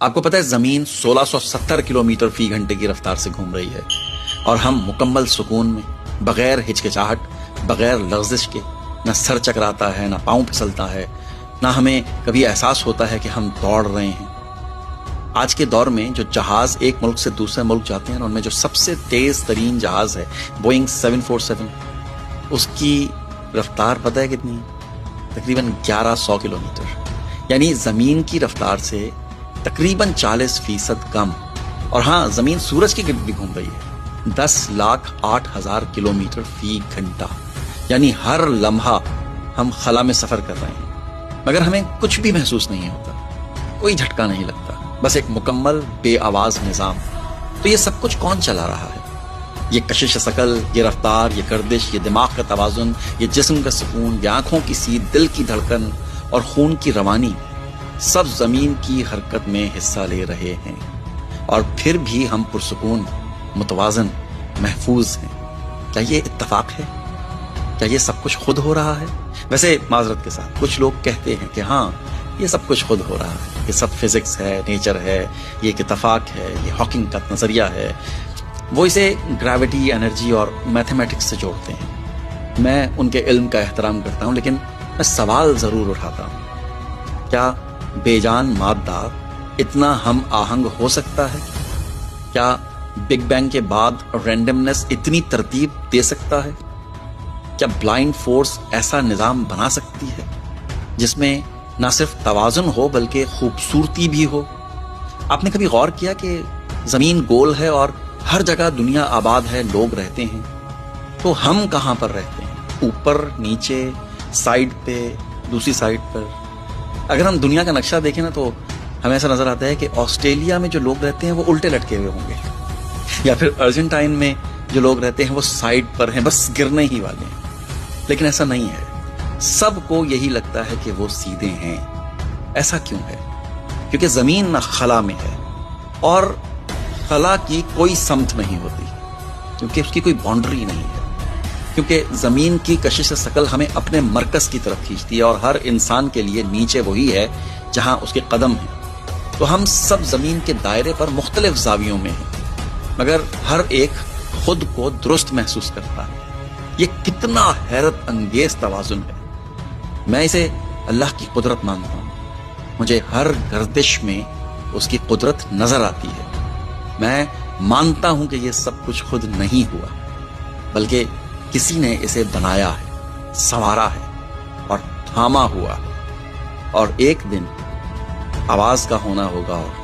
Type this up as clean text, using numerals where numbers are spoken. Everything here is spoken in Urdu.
آپ کو پتہ ہے زمین 1670 کلومیٹر فی گھنٹے کی رفتار سے گھوم رہی ہے اور ہم مکمل سکون میں، بغیر ہچکچاہٹ، بغیر لغزش کے، نہ سر چکراتا ہے، نہ پاؤں پھسلتا ہے، نہ ہمیں کبھی احساس ہوتا ہے کہ ہم دوڑ رہے ہیں۔ آج کے دور میں جو جہاز ایک ملک سے دوسرے ملک جاتے ہیں، ان میں جو سب سے تیز ترین جہاز ہے بوئنگ 747، اس کی رفتار پتہ ہے کتنی ہے؟ تقریباً 1100 کلومیٹر، یعنی زمین کی رفتار سے تقریباً 40% کم۔ اور ہاں، زمین سورج کے گرد بھی گھوم رہی ہے 10,08,000 کلومیٹر فی گھنٹہ، یعنی ہر لمحہ ہم خلا میں سفر کر رہے ہیں، مگر ہمیں کچھ بھی محسوس نہیں ہوتا، کوئی جھٹکا نہیں لگتا، بس ایک مکمل بے آواز نظام۔ تو یہ سب کچھ کون چلا رہا ہے؟ یہ کشش ثقل، یہ رفتار، یہ گردش، یہ دماغ کا توازن، یہ جسم کا سکون، یہ آنکھوں کی سیدھ، دل کی دھڑکن اور خون کی روانی، سب زمین کی حرکت میں حصہ لے رہے ہیں، اور پھر بھی ہم پرسکون، متوازن، محفوظ ہیں۔ کیا یہ اتفاق ہے؟ کیا یہ سب کچھ خود ہو رہا ہے؟ ویسے معذرت کے ساتھ کچھ لوگ کہتے ہیں کہ ہاں، یہ سب کچھ خود ہو رہا ہے، یہ سب فزکس ہے، نیچر ہے، یہ ایک اتفاق ہے، یہ ہاکنگ کا نظریہ ہے۔ وہ اسے گریوٹی، انرجی اور میتھمیٹکس سے جوڑتے ہیں۔ میں ان کے علم کا احترام کرتا ہوں، لیکن میں سوال ضرور اٹھاتا ہوں، کیا بے جان مادہ اتنا ہم آہنگ ہو سکتا ہے؟ کیا بگ بینگ کے بعد رینڈمنس اتنی ترتیب دے سکتا ہے؟ کیا بلائنڈ فورس ایسا نظام بنا سکتی ہے جس میں نہ صرف توازن ہو بلکہ خوبصورتی بھی ہو؟ آپ نے کبھی غور کیا کہ زمین گول ہے اور ہر جگہ دنیا آباد ہے، لوگ رہتے ہیں، تو ہم کہاں پر رہتے ہیں؟ اوپر، نیچے، سائیڈ پہ، دوسری سائیڈ پر؟ اگر ہم دنیا کا نقشہ دیکھیں نا تو ہمیں ایسا نظر آتا ہے کہ آسٹریلیا میں جو لوگ رہتے ہیں وہ الٹے لٹکے ہوئے ہوں گے، یا پھر ارجنٹائن میں جو لوگ رہتے ہیں وہ سائیڈ پر ہیں، بس گرنے ہی والے ہیں۔ لیکن ایسا نہیں ہے، سب کو یہی لگتا ہے کہ وہ سیدھے ہیں۔ ایسا کیوں ہے؟ کیونکہ زمین نہ خلا میں ہے، اور خلا کی کوئی سمت نہیں ہوتی، کیونکہ اس کی کوئی باؤنڈری نہیں ہے، کیونکہ زمین کی کشش ثقل ہمیں اپنے مرکز کی طرف کھینچتی ہے، اور ہر انسان کے لیے نیچے وہی ہے جہاں اس کے قدم ہیں۔ تو ہم سب زمین کے دائرے پر مختلف زاویوں میں ہیں، مگر ہر ایک خود کو درست محسوس کرتا ہے۔ یہ کتنا حیرت انگیز توازن ہے! میں اسے اللہ کی قدرت مانتا ہوں۔ مجھے ہر گردش میں اس کی قدرت نظر آتی ہے۔ میں مانتا ہوں کہ یہ سب کچھ خود نہیں ہوا، بلکہ کسی نے اسے بنایا ہے، سنوارا ہے اور تھاما ہوا، اور ایک دن آواز کا ہونا ہوگا اور